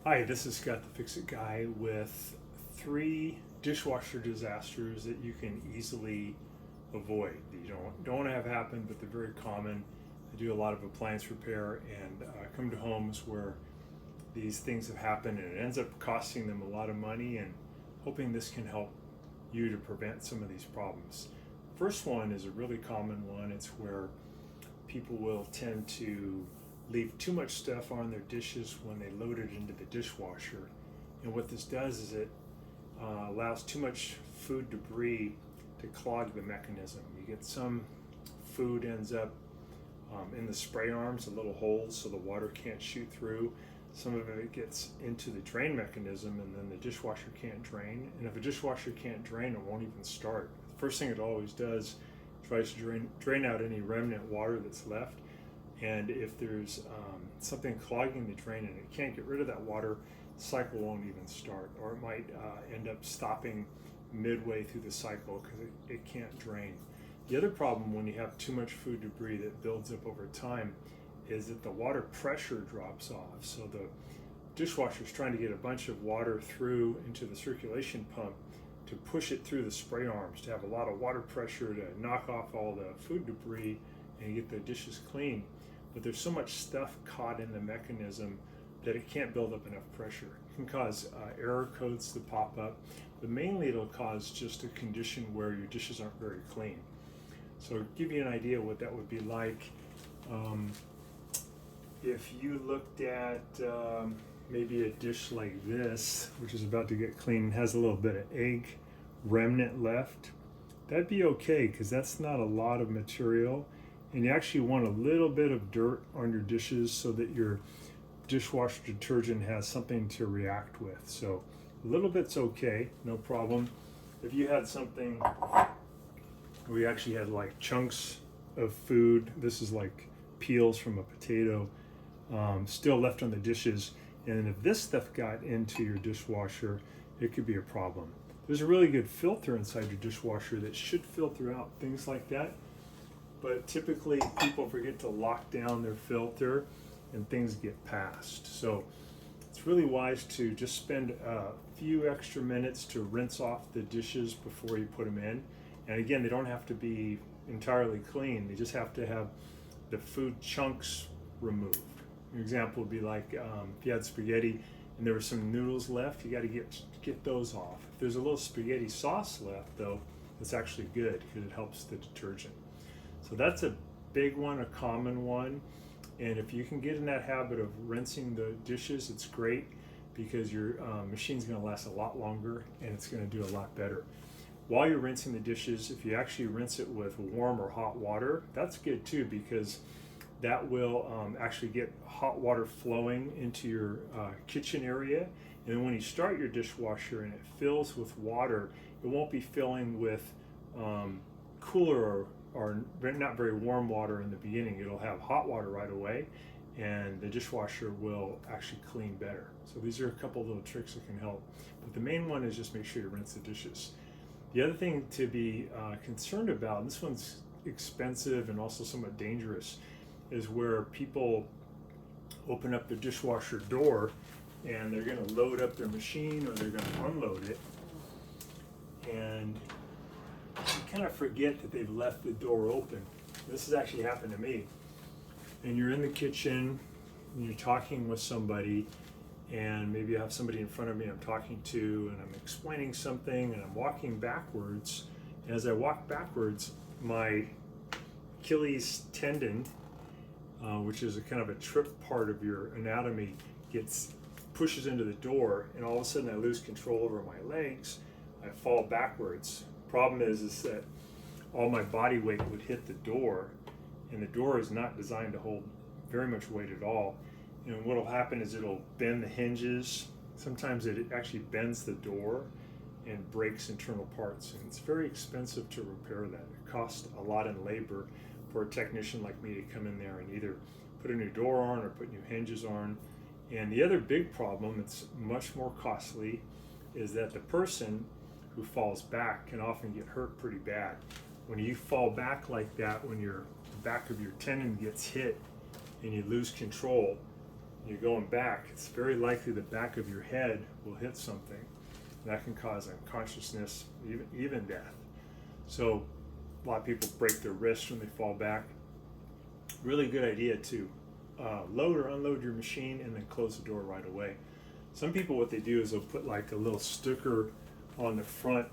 Hi, this is Scott the Fix-It Guy with 3 dishwasher disasters that you can easily avoid. You don't want to have happen, but they're very common. I do a lot of appliance repair and come to homes where these things have happened and it ends up costing them a lot of money, and hoping this can help you to prevent some of these problems. First one is a really common one. It's where people will tend to leave too much stuff on their dishes when they load it into the dishwasher. And what this does is it allows too much food debris to clog the mechanism. You get some food ends up in the spray arms, the little holes, so the water can't shoot through. Some of it gets into the drain mechanism, and then the dishwasher can't drain. And if a dishwasher can't drain, it won't even start. The first thing it always does tries to drain out any remnant water that's left. And if there's something clogging the drain and it can't get rid of that water, the cycle won't even start, or it might end up stopping midway through the cycle because it can't drain. The other problem when you have too much food debris that builds up over time is that the water pressure drops off. So the dishwasher is trying to get a bunch of water through into the circulation pump to push it through the spray arms, to have a lot of water pressure to knock off all the food debris and get the dishes clean. But there's so much stuff caught in the mechanism that it can't build up enough pressure. It can cause error codes to pop up, but mainly it'll cause just a condition where your dishes aren't very clean. So to give you an idea what that would be like, if you looked at maybe a dish like this, which is about to get clean and has a little bit of egg remnant left, that'd be okay because that's not a lot of material. And you actually want a little bit of dirt on your dishes so that your dishwasher detergent has something to react with. So a little bit's okay, no problem. If you had something where you actually had like chunks of food, this is like peels from a potato, still left on the dishes, and if this stuff got into your dishwasher, it could be a problem. There's a really good filter inside your dishwasher that should filter out things like that. But typically people forget to lock down their filter and things get passed. So it's really wise to just spend a few extra minutes to rinse off the dishes before you put them in. And again, they don't have to be entirely clean. They just have to have the food chunks removed. An example would be like if you had spaghetti and there were some noodles left, you got to get those off. If there's a little spaghetti sauce left though, it's actually good because it helps the detergent. So that's a big one, a common one. And if you can get in that habit of rinsing the dishes, it's great because your machine's going to last a lot longer and it's going to do a lot better. While you're rinsing the dishes, if you actually rinse it with warm or hot water, that's good too, because that will actually get hot water flowing into your kitchen area. And then when you start your dishwasher and it fills with water, it won't be filling with cooler or not very warm water in the beginning. It'll have hot water right away, and the dishwasher will actually clean better. So these are a couple little tricks that can help. But the main one is just make sure to rinse the dishes. The other thing to be concerned about, and this one's expensive and also somewhat dangerous, is where people open up the dishwasher door and they're going to load up their machine or they're going to unload it, and you kind of forget that they've left the door open. This has actually happened to me. And you're in the kitchen and you're talking with somebody, and maybe I have somebody in front of me I'm talking to and I'm explaining something and I'm walking backwards. And as I walk backwards, my Achilles tendon, which is a kind of a trip part of your anatomy, pushes into the door, and all of a sudden I lose control over my legs. I fall backwards. Problem is that all my body weight would hit the door, and the door is not designed to hold very much weight at all. And what will happen is it'll bend the hinges. Sometimes it actually bends the door and breaks internal parts, and it's very expensive to repair that. It costs a lot in labor for a technician like me to come in there and either put a new door on or put new hinges on. And the other big problem that's much more costly is that the person who falls back can often get hurt pretty bad. When you fall back like that, when the back of your tendon gets hit and you lose control, you're going back, it's very likely the back of your head will hit something. That can cause unconsciousness, even death. So a lot of people break their wrist when they fall back. Really good idea to load or unload your machine and then close the door right away. Some people, what they do is they'll put like a little sticker on the front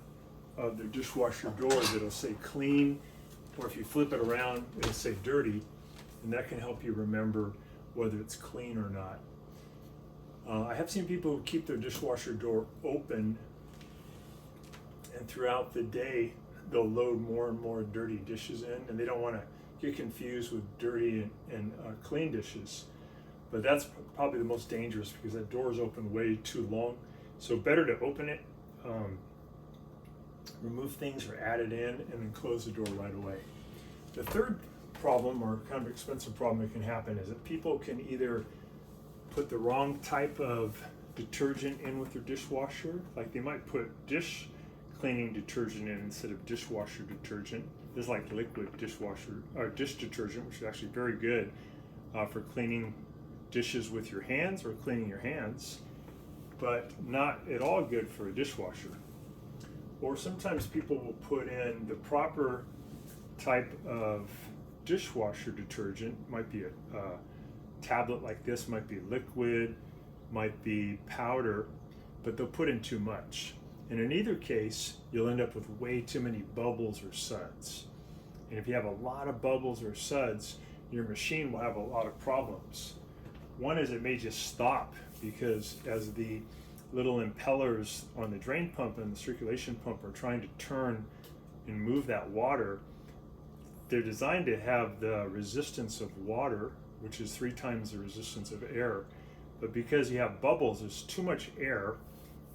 of their dishwasher door that'll say clean, or if you flip it around, it'll say dirty, and that can help you remember whether it's clean or not. I have seen people who keep their dishwasher door open, and throughout the day they'll load more and more dirty dishes in, and they don't want to get confused with dirty and clean dishes. But that's probably the most dangerous, because that door is open way too long. So better to open it, remove things or add it in, and then close the door right away. The third problem, or kind of expensive problem that can happen, is that people can either put the wrong type of detergent in with their dishwasher. Like they might put dish cleaning detergent in instead of dishwasher detergent. There's like liquid dishwasher or dish detergent, which is actually very good for cleaning dishes with your hands or cleaning your hands, but not at all good for a dishwasher. Or sometimes people will put in the proper type of dishwasher detergent. Might be a tablet like this, might be liquid, might be powder, but they'll put in too much. And in either case, you'll end up with way too many bubbles or suds. And if you have a lot of bubbles or suds, your machine will have a lot of problems. One is it may just stop, because as the little impellers on the drain pump and the circulation pump are trying to turn and move that water, they're designed to have the resistance of water, which is 3 times the resistance of air. But because you have bubbles, there's too much air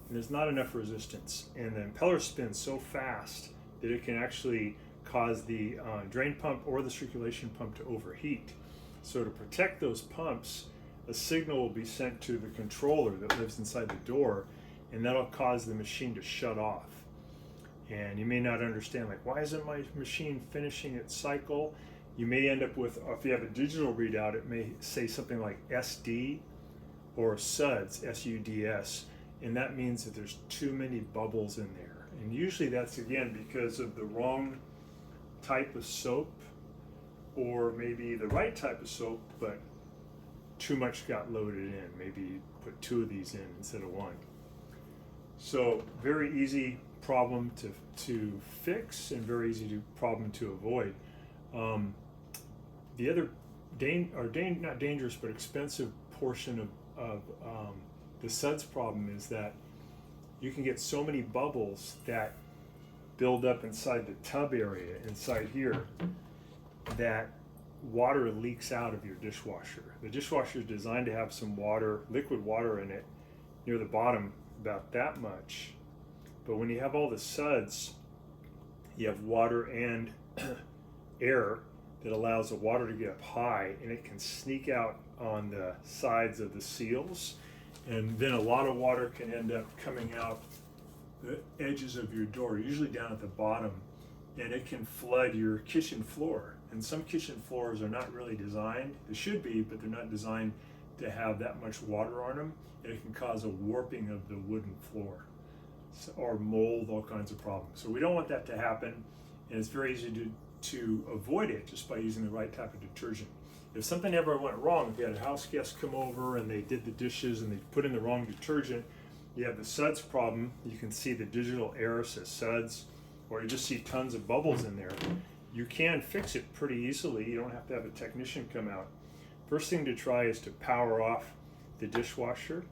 and there's not enough resistance. And the impeller spins so fast that it can actually cause the drain pump or the circulation pump to overheat. So to protect those pumps, a signal will be sent to the controller that lives inside the door, and that'll cause the machine to shut off. And you may not understand, like, why isn't my machine finishing its cycle? You may end up with, if you have a digital readout, it may say something like SD or SUDS, S-U-D-S, and that means that there's too many bubbles in there. And usually that's, again, because of the wrong type of soap, or maybe the right type of soap, but too much got loaded in. Maybe put 2 of these in instead of 1. So very easy problem to fix, and very easy problem to avoid. The other not dangerous but expensive portion of the suds problem is that you can get so many bubbles that build up inside the tub area inside here that water leaks out of your dishwasher. The dishwasher is designed to have some water, liquid water in it near the bottom, about that much. But when you have all the suds, you have water and air that allows the water to get up high, and it can sneak out on the sides of the seals, and then a lot of water can end up coming out the edges of your door, usually down at the bottom, and it can flood your kitchen floor. And some kitchen floors are not really designed, they should be, but they're not designed to have that much water on them, and it can cause a warping of the wooden floor, or mold, all kinds of problems. So we don't want that to happen, and it's very easy to avoid it just by using the right type of detergent. If something ever went wrong, if you had a house guest come over and they did the dishes and they put in the wrong detergent, you have the suds problem. You can see the digital error says suds, or you just see tons of bubbles in there. You can fix it pretty easily. You don't have to have a technician come out. First thing to try is to power off the dishwasher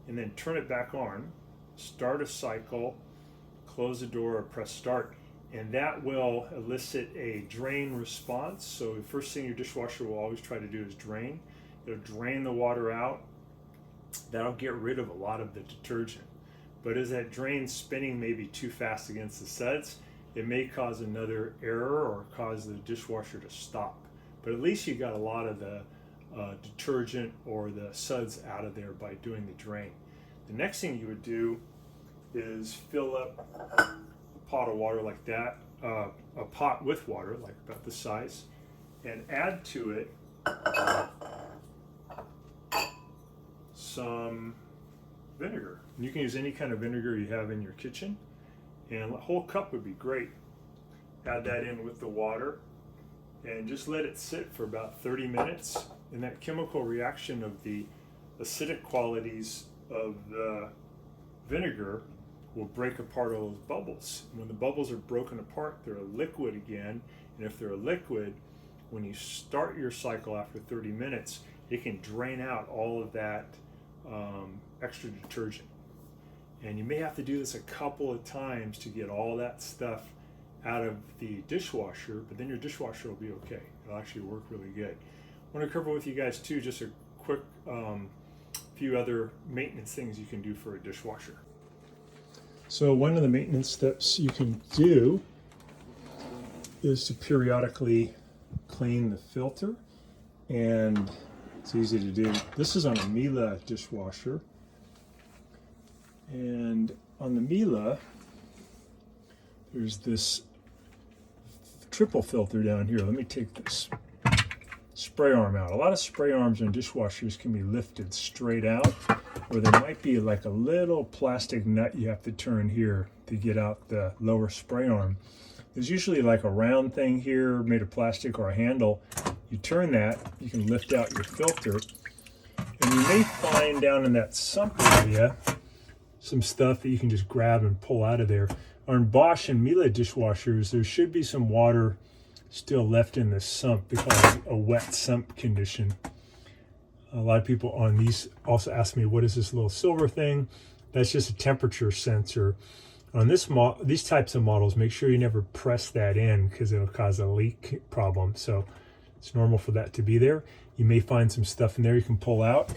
and then turn it back on, start a cycle, close the door, or press start, and that will elicit a drain response. So the first thing your dishwasher will always try to do is drain. It'll drain the water out. That'll get rid of a lot of the detergent. But as that drain's spinning maybe too fast against the suds, it may cause another error or cause the dishwasher to stop. But at least you got a lot of the detergent or the suds out of there by doing the drain. The next thing you would do is fill up a pot of water like that, a pot with water, like about this size, and add to it some vinegar. You can use any kind of vinegar you have in your kitchen, and a whole cup would be great. Add that in with the water and just let it sit for about 30 minutes, and that chemical reaction of the acidic qualities of the vinegar will break apart all those bubbles. When the bubbles are broken apart, they're a liquid again, and if they're a liquid, when you start your cycle after 30 minutes, it can drain out all of that extra detergent. And you may have to do this a couple of times to get all that stuff out of the dishwasher, but then your dishwasher will be okay. It'll actually work really good. I want to cover with you guys too just a quick few other maintenance things you can do for a dishwasher. So one of the maintenance steps you can do is to periodically clean the filter, and it's easy to do. This is on a Miele dishwasher, and on the Miele there's this triple filter down here. Let me take this spray arm out. A lot of spray arms on dishwashers can be lifted straight out, or there might be like a little plastic nut you have to turn here to get out the lower spray arm. There's usually like a round thing here made of plastic or a handle. You turn that, you can lift out your filter, and you may find down in that sump area some stuff that you can just grab and pull out of there. On Bosch and Miele dishwashers, there should be some water still left in the sump. They call it a wet sump condition. A lot of people on these also ask me, what is this little silver thing? That's just a temperature sensor. On these types of models, make sure you never press that in because it'll cause a leak problem. So it's normal for that to be there. You may find some stuff in there you can pull out.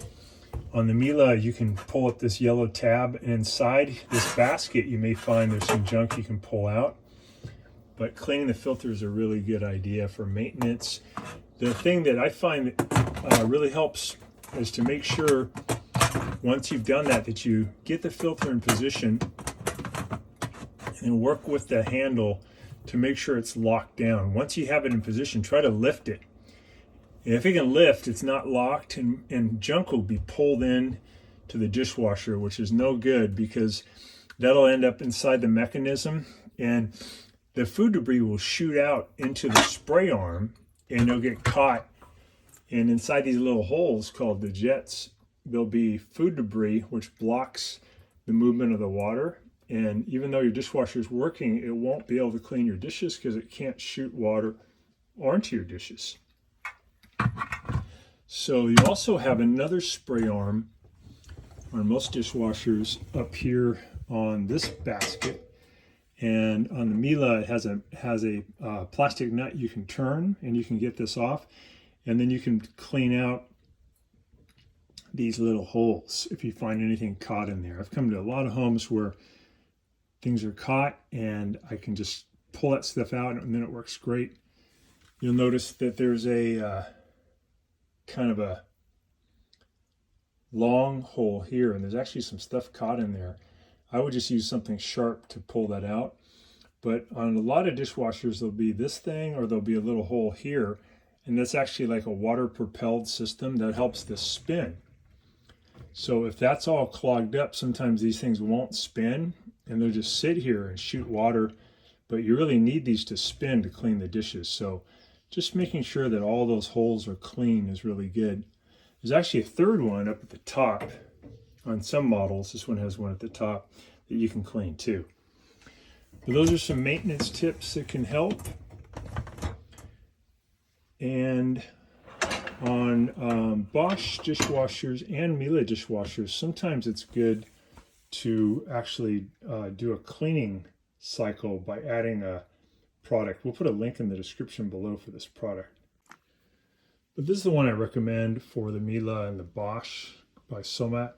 On the Miele, you can pull up this yellow tab, and inside this basket you may find there's some junk you can pull out. But cleaning the filter is a really good idea for maintenance. The thing that I find that really helps is to make sure once you've done that, that you get the filter in position and work with the handle to make sure it's locked down. Once you have it in position, try to lift it. And if it can lift, it's not locked, and junk will be pulled in to the dishwasher, which is no good because that'll end up inside the mechanism, and the food debris will shoot out into the spray arm, and you'll get caught. And inside these little holes called the jets, there'll be food debris which blocks the movement of the water. And even though your dishwasher is working, it won't be able to clean your dishes because it can't shoot water onto your dishes. So you also have another spray arm on most dishwashers up here on this basket. And on the Miele, it has a plastic nut you can turn, and you can get this off. And then you can clean out these little holes if you find anything caught in there. I've come to a lot of homes where things are caught, and I can just pull that stuff out, and then it works great. You'll notice that there's a kind of a long hole here, and there's actually some stuff caught in there. I would just use something sharp to pull that out. But on a lot of dishwashers, there'll be this thing, or there'll be a little hole here, and that's actually like a water propelled system that helps this spin. So if that's all clogged up, sometimes these things won't spin, and they'll just sit here and shoot water, but you really need these to spin to clean the dishes. So just making sure that all those holes are clean is really good. There's actually a third one up at the top on some models. This one has one at the top that you can clean too. But those are some maintenance tips that can help. And on Bosch dishwashers and Miele dishwashers, sometimes it's good to actually do a cleaning cycle by adding a product. We'll put a link in the description below for this product. But this is the one I recommend for the Miele and the Bosch by Somat.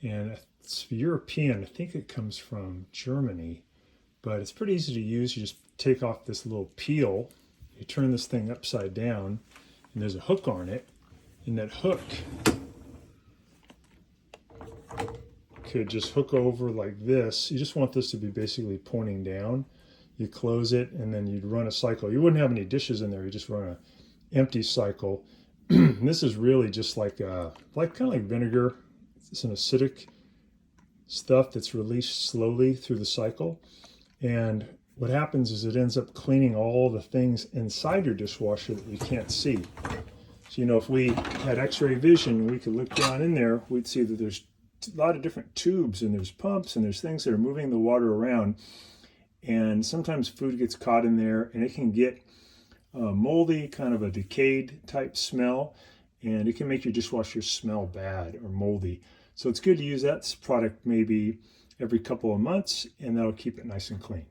And it's European. I think it comes from Germany, but it's pretty easy to use. You just take off this little peel, you turn this thing upside down, and there's a hook on it, and that hook could just hook over like this. You just want this to be basically pointing down. You close it, and then you'd run a cycle. You wouldn't have any dishes in there. You just run an empty cycle. And this is really just like kind of like vinegar. some acidic stuff that's released slowly through the cycle. And what happens is it ends up cleaning all the things inside your dishwasher that you can't see. So, if we had x-ray vision, we could look down in there, we'd see that there's a lot of different tubes and there's pumps and there's things that are moving the water around. And sometimes food gets caught in there and it can get moldy, kind of a decayed type smell, and it can make your dishwasher smell bad or moldy. So it's good to use that product maybe every couple of months, and that'll keep it nice and clean.